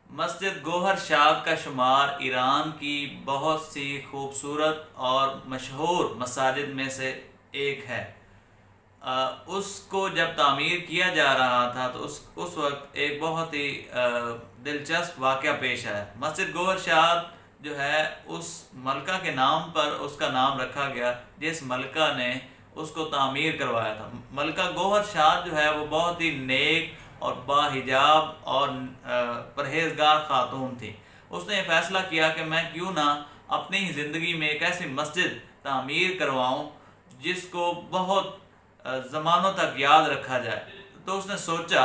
مسجد گوہر شاد کا شمار ایران کی بہت سی خوبصورت اور مشہور مساجد میں سے ایک ہے۔ اس کو جب تعمیر کیا جا رہا تھا تو اس وقت ایک بہت ہی دلچسپ واقعہ پیش آیا۔ مسجد گوہر شاد جو ہے اس ملکہ کے نام پر اس کا نام رکھا گیا جس ملکہ نے اس کو تعمیر کروایا تھا۔ ملکہ گوہر شاد جو ہے وہ بہت ہی نیک اور باحجاب اور پرہیزگار خاتون تھی۔ اس نے یہ فیصلہ کیا کہ میں کیوں نہ اپنی ہی زندگی میں ایک ایسی مسجد تعمیر کرواؤں جس کو بہت زمانوں تک یاد رکھا جائے۔ تو اس نے سوچا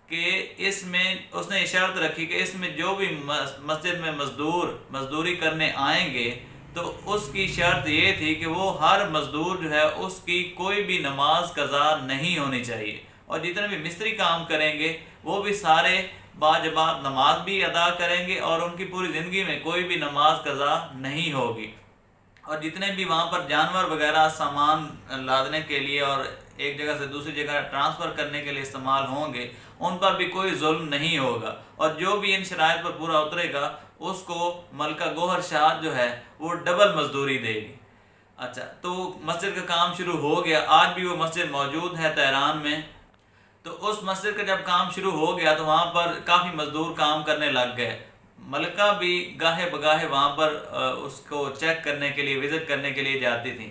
کہ اس میں اس نے یہ شرط رکھی کہ اس میں جو بھی مسجد میں مزدوری کرنے آئیں گے تو اس کی شرط یہ تھی کہ وہ ہر مزدور جو ہے اس کی کوئی بھی نماز قضا نہیں ہونی چاہیے، اور جتنے بھی مستری کام کریں گے وہ بھی سارے باجماعت نماز بھی ادا کریں گے اور ان کی پوری زندگی میں کوئی بھی نماز قضا نہیں ہوگی، اور جتنے بھی وہاں پر جانور وغیرہ سامان لادنے کے لیے اور ایک جگہ سے دوسری جگہ ٹرانسفر کرنے کے لیے استعمال ہوں گے ان پر بھی کوئی ظلم نہیں ہوگا، اور جو بھی ان شرائط پر پورا اترے گا اس کو ملکہ گوہر شاد جو ہے وہ ڈبل مزدوری دے گی۔ اچھا، تو مسجد کا کام شروع ہو گیا۔ آج بھی وہ مسجد موجود ہے تہران میں۔ تو اس مسجد کا جب کام شروع ہو گیا تو وہاں پر کافی مزدور کام کرنے لگ گئے۔ ملکہ بھی گاہے بگاہے وہاں پر اس کو چیک کرنے کے لیے وزٹ کرنے کے لیے جاتی تھیں۔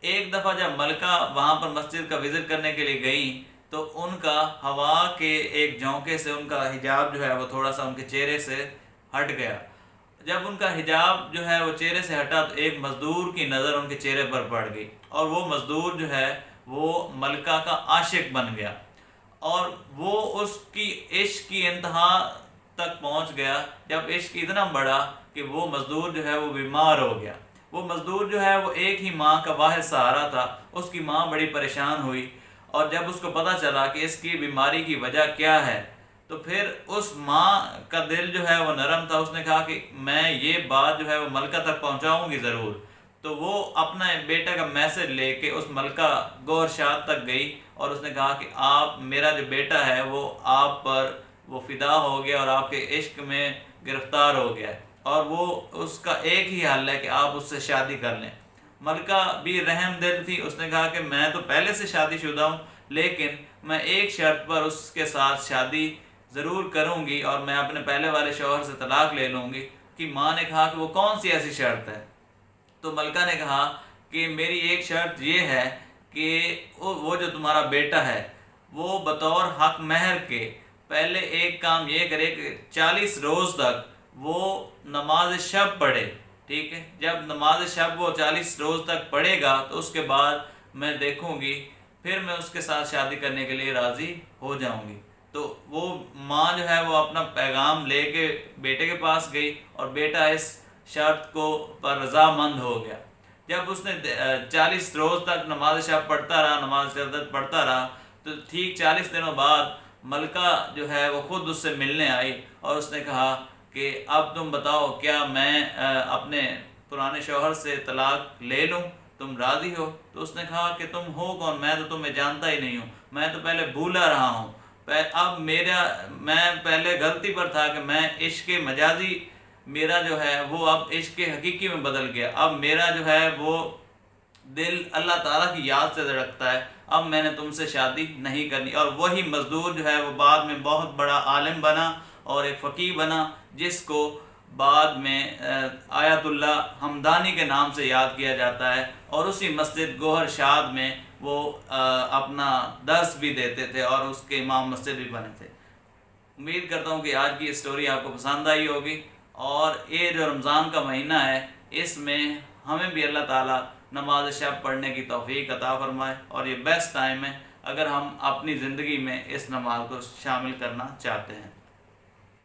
ایک دفعہ جب ملکہ وہاں پر مسجد کا وزٹ کرنے کے لیے گئیں تو ان کا ہوا کے ایک جھونکے سے ان کا حجاب جو ہے وہ تھوڑا سا ان کے چہرے سے ہٹ گیا۔ جب ان کا حجاب جو ہے وہ چہرے سے ہٹا تو ایک مزدور کی نظر ان کے چہرے پر پڑ گئی، اور وہ مزدور جو ہے وہ ملکہ کا عاشق بن گیا، اور وہ اس کی عشق کی انتہا تک پہنچ گیا۔ جب عشق اتنا بڑا کہ وہ مزدور جو ہے وہ بیمار ہو گیا۔ وہ مزدور جو ہے وہ ایک ہی ماں کا واحد سہارا تھا۔ اس کی ماں بڑی پریشان ہوئی، اور جب اس کو پتہ چلا کہ اس کی بیماری کی وجہ کیا ہے تو پھر اس ماں کا دل جو ہے وہ نرم تھا۔ اس نے کہا کہ میں یہ بات جو ہے وہ ملکہ تک پہنچاؤں گی ضرور۔ تو وہ اپنا بیٹا کا میسج لے کے اس ملکہ گوہر شاد تک گئی، اور اس نے کہا کہ آپ میرا جو بیٹا ہے وہ آپ پر وہ فدا ہو گیا اور آپ کے عشق میں گرفتار ہو گیا ہے، اور وہ اس کا ایک ہی حل ہے کہ آپ اس سے شادی کر لیں۔ ملکہ بھی رحم دل تھی۔ اس نے کہا کہ میں تو پہلے سے شادی شدہ ہوں، لیکن میں ایک شرط پر اس کے ساتھ شادی ضرور کروں گی، اور میں اپنے پہلے والے شوہر سے طلاق لے لوں گی۔ کہ ماں نے کہا کہ وہ کون سی ایسی شرط ہے؟ تو ملکہ نے کہا کہ میری ایک شرط یہ ہے کہ وہ جو تمہارا بیٹا ہے وہ بطور حق مہر کے پہلے ایک کام یہ کرے کہ 40 روز تک وہ نماز شب پڑھے، ٹھیک ہے؟ جب نماز شب وہ 40 روز تک پڑھے گا تو اس کے بعد میں دیکھوں گی، پھر میں اس کے ساتھ شادی کرنے کے لیے راضی ہو جاؤں گی۔ تو وہ ماں جو ہے وہ اپنا پیغام لے کے بیٹے کے پاس گئی، اور بیٹا اس شرط کو پر رضامند ہو گیا۔ جب اس نے 40 روز تک نماز شب پڑھتا رہا، نماز شہادت پڑھتا رہا، تو ٹھیک 40 دنوں بعد ملکہ جو ہے وہ خود اس سے ملنے آئی، اور اس نے کہا کہ اب تم بتاؤ کیا میں اپنے پرانے شوہر سے طلاق لے لوں؟ تم راضی ہو؟ تو اس نے کہا کہ تم ہو کون؟ میں تو تمہیں جانتا ہی نہیں ہوں، میں تو پہلے بھولا رہا ہوں۔ اب میں پہلے غلطی پر تھا کہ میں عشق مجازی میرا جو ہے وہ اب عشق حقیقی میں بدل گیا۔ اب میرا جو ہے وہ دل اللہ تعالیٰ کی یاد سے دھڑکتا ہے۔ اب میں نے تم سے شادی نہیں کرنی۔ اور وہی مزدور جو ہے وہ بعد میں بہت بڑا عالم بنا اور ایک فقیہ بنا، جس کو بعد میں آیت اللہ حمدانی کے نام سے یاد کیا جاتا ہے، اور اسی مسجد گوہر شاد میں وہ اپنا درس بھی دیتے تھے اور اس کے امام مسجد بھی بنے تھے۔ امید کرتا ہوں کہ آج کی اسٹوری آپ کو پسند آئی ہوگی، اور یہ جو رمضان کا مہینہ ہے اس میں ہمیں بھی اللہ تعالیٰ نماز شب پڑھنے کی توفیق عطا فرمائے، اور یہ بیسٹ ٹائم ہے اگر ہم اپنی زندگی میں اس نماز کو شامل کرنا چاہتے ہیں۔